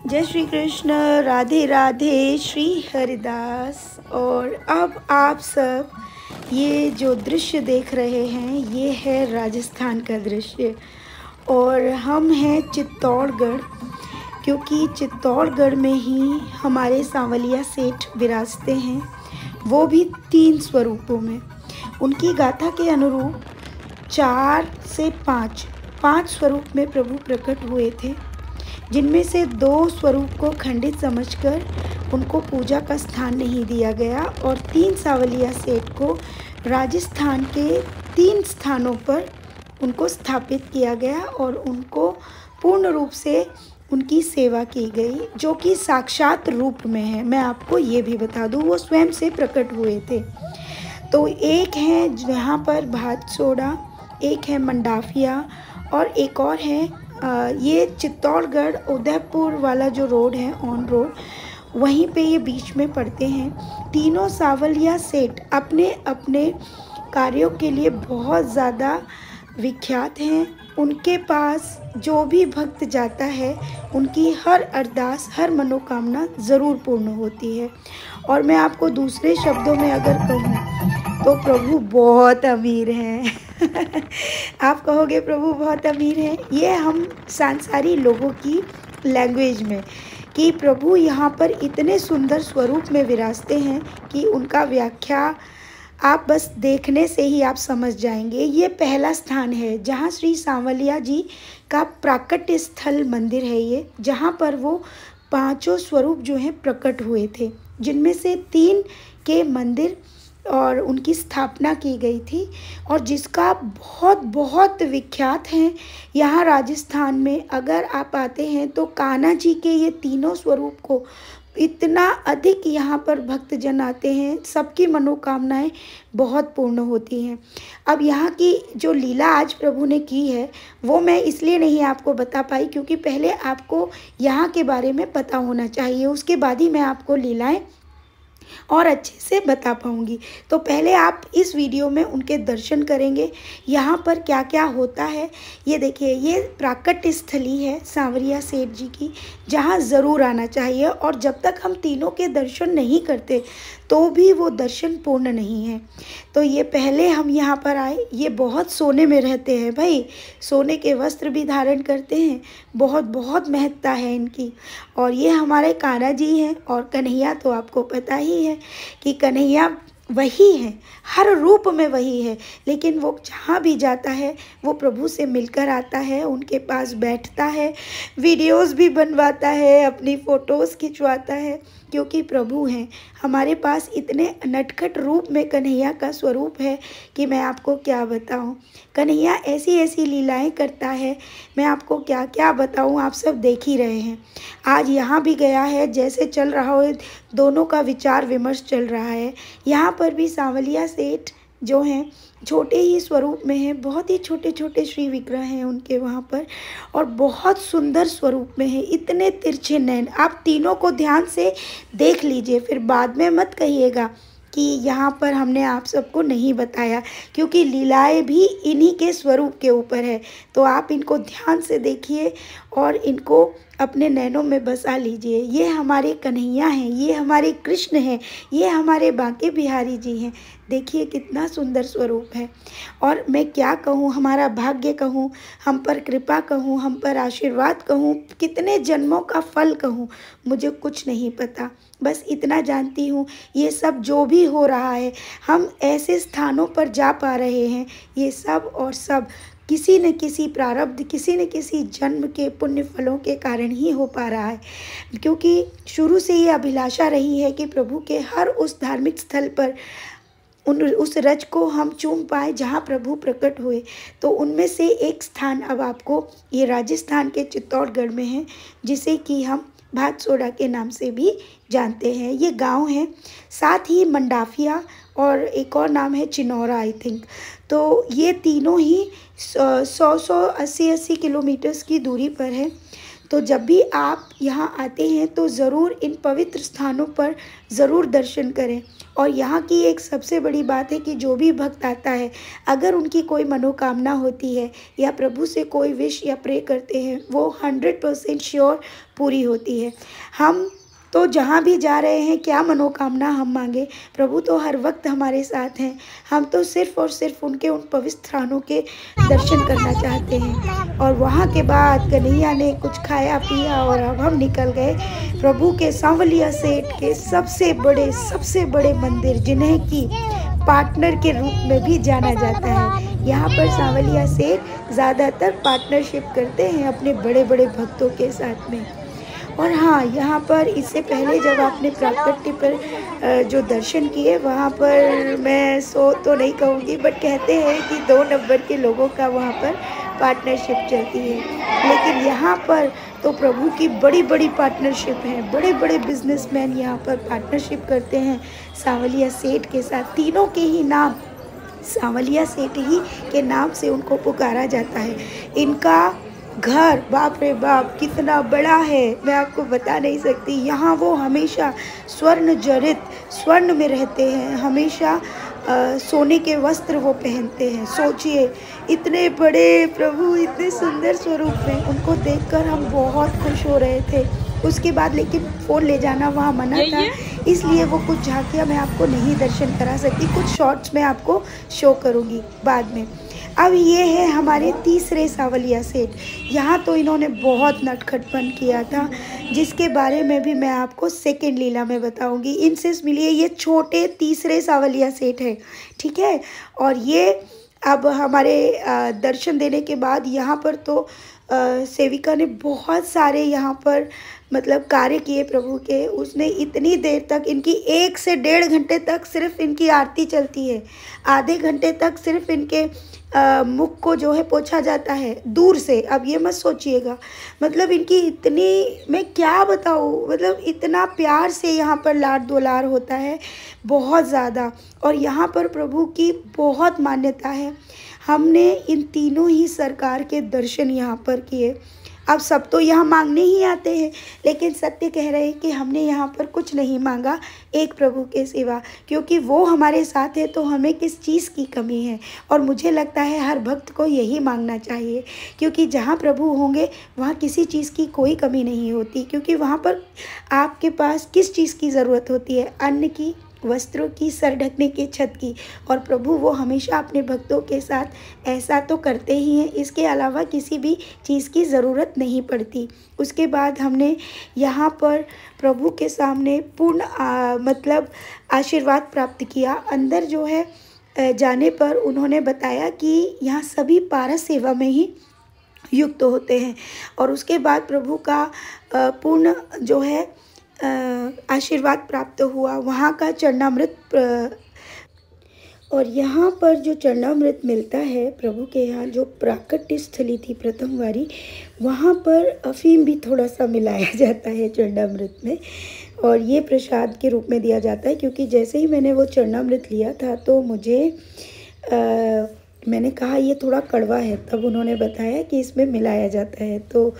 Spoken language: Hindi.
जय श्री कृष्ण। राधे राधे। श्री हरिदास। और अब आप सब ये जो दृश्य देख रहे हैं ये है राजस्थान का दृश्य। और हम हैं चित्तौड़गढ़, क्योंकि चित्तौड़गढ़ में ही हमारे सांवलिया सेठ विराजते हैं, वो भी 3 स्वरूपों में। उनकी गाथा के अनुरूप 4 से 5 स्वरूप में प्रभु प्रकट हुए थे, जिनमें से 2 स्वरूप को खंडित समझकर उनको पूजा का स्थान नहीं दिया गया और 3 सांवलिया सेठ को राजस्थान के 3 स्थानों पर उनको स्थापित किया गया और उनको पूर्ण रूप से उनकी सेवा की गई, जो कि साक्षात रूप में है। मैं आपको ये भी बता दूँ, वो स्वयं से प्रकट हुए थे। तो एक है जहाँ पर भातसोड़ा, एक है मंडाफिया और एक और है ये चित्तौड़गढ़ उदयपुर वाला जो रोड है, ऑन रोड, वहीं पे ये बीच में पड़ते हैं। तीनों सांवलिया सेठ अपने अपने कार्यों के लिए बहुत ज़्यादा विख्यात हैं। उनके पास जो भी भक्त जाता है उनकी हर अरदास, हर मनोकामना ज़रूर पूर्ण होती है। और मैं आपको दूसरे शब्दों में अगर कहूँ तो प्रभु बहुत अमीर हैं। आप कहोगे प्रभु बहुत अमीर हैं, ये हम सांसारी लोगों की लैंग्वेज में, कि प्रभु यहाँ पर इतने सुंदर स्वरूप में विराजते हैं कि उनका व्याख्या आप बस देखने से ही आप समझ जाएंगे। ये पहला स्थान है जहाँ श्री सांवलिया जी का प्राकट्य स्थल मंदिर है ये, जहाँ पर वो 5 स्वरूप जो हैं प्रकट हुए थे, जिनमें से 3 के मंदिर और उनकी स्थापना की गई थी, और जिसका बहुत बहुत विख्यात है यहाँ राजस्थान में। अगर आप आते हैं तो कान्हा जी के ये तीनों स्वरूप को इतना अधिक यहाँ पर भक्तजन आते हैं, सबकी मनोकामनाएं बहुत पूर्ण होती हैं। अब यहाँ की जो लीला आज प्रभु ने की है वो मैं इसलिए नहीं आपको बता पाई, क्योंकि पहले आपको यहाँ के बारे में पता होना चाहिए, उसके बाद ही मैं आपको लीलाएं और अच्छे से बता पाऊँगी। तो पहले आप इस वीडियो में उनके दर्शन करेंगे। यहाँ पर क्या क्या होता है ये देखिए। ये प्राकट्य स्थली है सांवरिया सेठ जी की, जहाँ ज़रूर आना चाहिए। और जब तक हम तीनों के दर्शन नहीं करते तो भी वो दर्शन पूर्ण नहीं है। तो ये पहले हम यहाँ पर आए। ये बहुत सोने में रहते हैं भाई, सोने के वस्त्र भी धारण करते हैं, बहुत बहुत महत्ता है इनकी। और ये हमारे कान्हा जी हैं। और कन्हैया तो आपको पता ही है कि कन्हैया वही है, हर रूप में वही है, लेकिन वो जहाँ भी जाता है वो प्रभु से मिलकर आता है, उनके पास बैठता है, वीडियोस भी बनवाता है, अपनी फ़ोटोज़ खिंचवाता है, क्योंकि प्रभु हैं हमारे पास। इतने नटखट रूप में कन्हैया का स्वरूप है कि मैं आपको क्या बताऊं। कन्हैया ऐसी ऐसी लीलाएं करता है, मैं आपको क्या क्या बताऊं, आप सब देख ही रहे हैं। आज यहाँ भी गया है, जैसे चल रहा हो, दोनों का विचार विमर्श चल रहा है। यहाँ पर भी सांवलिया सेठ जो हैं छोटे ही स्वरूप में हैं, बहुत ही छोटे छोटे श्री विग्रह हैं उनके वहाँ पर, और बहुत सुंदर स्वरूप में है। इतने तिरछे नैन, आप तीनों को ध्यान से देख लीजिए, फिर बाद में मत कहिएगा कि यहाँ पर हमने आप सबको नहीं बताया, क्योंकि लीलाएं भी इन्हीं के स्वरूप के ऊपर है। तो आप इनको ध्यान से देखिए और इनको अपने नैनों में बसा लीजिए। ये हमारे कन्हैया हैं, ये हमारे कृष्ण हैं, ये हमारे बांके बिहारी जी हैं। देखिए कितना सुंदर स्वरूप है। और मैं क्या कहूँ, हमारा भाग्य कहूँ, हम पर कृपा कहूँ, हम पर आशीर्वाद कहूँ, कितने जन्मों का फल कहूँ, मुझे कुछ नहीं पता। बस इतना जानती हूँ, ये सब जो भी हो रहा है, हम ऐसे स्थानों पर जा पा रहे हैं, ये सब और सब किसी न किसी प्रारब्ध, किसी न किसी जन्म के पुण्य फलों के कारण ही हो पा रहा है। क्योंकि शुरू से ये अभिलाषा रही है कि प्रभु के हर उस धार्मिक स्थल पर उस रज को हम चूम पाए जहाँ प्रभु प्रकट हुए। तो उनमें से एक स्थान अब आपको ये राजस्थान के चित्तौड़गढ़ में है, जिसे कि हम भातसोड़ा के नाम से भी जानते हैं। ये गांव है, साथ ही मंडाफिया और एक और नाम है चिनौरा आई थिंक। तो ये तीनों ही 100-100, 80-80 किलोमीटर्स की दूरी पर है। तो जब भी आप यहाँ आते हैं तो ज़रूर इन पवित्र स्थानों पर ज़रूर दर्शन करें। और यहाँ की एक सबसे बड़ी बात है कि जो भी भक्त आता है, अगर उनकी कोई मनोकामना होती है या प्रभु से कोई विश या प्रे करते हैं, वो 100% श्योर पूरी होती है। हम तो जहाँ भी जा रहे हैं, क्या मनोकामना हम मांगे, प्रभु तो हर वक्त हमारे साथ हैं। हम तो सिर्फ़ और सिर्फ उनके उन पवित्र स्थानों के दर्शन करना चाहते हैं। और वहाँ के बाद कन्हैया ने कुछ खाया पिया और अब हम निकल गए प्रभु के सांवलिया सेठ के सबसे बड़े मंदिर, जिन्हें कि पार्टनर के रूप में भी जाना जाता है। यहाँ पर सांवलिया सेठ ज़्यादातर पार्टनरशिप करते हैं अपने बड़े बड़े भक्तों के साथ में। और हाँ, यहाँ पर इससे पहले जब आपने प्राकट्य पर जो दर्शन किए, वहाँ पर मैं सो तो नहीं कहूँगी, बट कहते हैं कि 2 नंबर के लोगों का वहाँ पर पार्टनरशिप चलती है। लेकिन यहाँ पर तो प्रभु की बड़ी बड़ी पार्टनरशिप है। बड़े बड़े बिजनेसमैन यहाँ पर पार्टनरशिप करते हैं सांवलिया सेठ के साथ। तीनों के ही नाम सांवलिया सेठ ही के नाम से उनको पुकारा जाता है। इनका घर, बाप रे बाप, कितना बड़ा है, मैं आपको बता नहीं सकती। यहाँ वो हमेशा स्वर्ण जड़ित, स्वर्ण में रहते हैं, हमेशा सोने के वस्त्र वो पहनते हैं। सोचिए, इतने बड़े प्रभु, इतने सुंदर स्वरूप में, उनको देखकर हम बहुत खुश हो रहे थे। उसके बाद लेकिन फ़ोन ले जाना वहाँ मना था, इसलिए वो कुछ झांकियाँ मैं आपको नहीं दर्शन करा सकती। कुछ शॉर्ट्स मैं आपको शो करूँगी बाद में। अब ये है हमारे तीसरे सांवलिया सेठ। यहाँ तो इन्होंने बहुत नटखटपन किया था, जिसके बारे में भी मैं आपको सेकंड लीला में बताऊंगी। इनसे मिलिए, ये छोटे तीसरे सांवलिया सेठ है, ठीक है। और ये अब हमारे दर्शन देने के बाद यहाँ पर तो सेविका ने बहुत सारे यहाँ पर मतलब कार्य किए प्रभु के। उसने इतनी देर तक, इनकी 1 से 1.5 घंटे तक सिर्फ इनकी आरती चलती है। आधे घंटे तक सिर्फ इनके मुख को जो है पोंछा जाता है दूर से। अब ये मत सोचिएगा, मतलब इनकी इतनी, मैं क्या बताऊँ, मतलब इतना प्यार से यहाँ पर लाड दुलार होता है, बहुत ज़्यादा। और यहाँ पर प्रभु की बहुत मान्यता है। हमने इन तीनों ही सरकार के दर्शन यहाँ पर किए। अब सब तो यहाँ मांगने ही आते हैं, लेकिन सत्य कह रहे हैं कि हमने यहाँ पर कुछ नहीं मांगा एक प्रभु के सिवा, क्योंकि वो हमारे साथ है तो हमें किस चीज़ की कमी है। और मुझे लगता है हर भक्त को यही मांगना चाहिए, क्योंकि जहाँ प्रभु होंगे वहाँ किसी चीज़ की कोई कमी नहीं होती। क्योंकि वहाँ पर आपके पास किस चीज़ की ज़रूरत होती है? अन्न की, वस्त्रों की, सर ढकने की, छत की। और प्रभु वो हमेशा अपने भक्तों के साथ ऐसा तो करते ही हैं, इसके अलावा किसी भी चीज़ की ज़रूरत नहीं पड़ती। उसके बाद हमने यहाँ पर प्रभु के सामने पूर्ण मतलब आशीर्वाद प्राप्त किया। अंदर जो है जाने पर उन्होंने बताया कि यहाँ सभी पारस सेवा में ही युक्त होते हैं। और उसके बाद प्रभु का पूर्ण जो है आशीर्वाद प्राप्त हुआ। वहाँ का चरणामृत, और यहाँ पर जो चरणामृत मिलता है प्रभु के यहाँ, जो प्राकट्य स्थली थी प्रथम वारी, वहाँ पर अफीम भी थोड़ा सा मिलाया जाता है चरणामृत में, और ये प्रसाद के रूप में दिया जाता है। क्योंकि जैसे ही मैंने वो चरणामृत लिया था तो मुझे मैंने कहा ये थोड़ा कड़वा है, तब उन्होंने बताया कि इसमें मिलाया जाता है। तो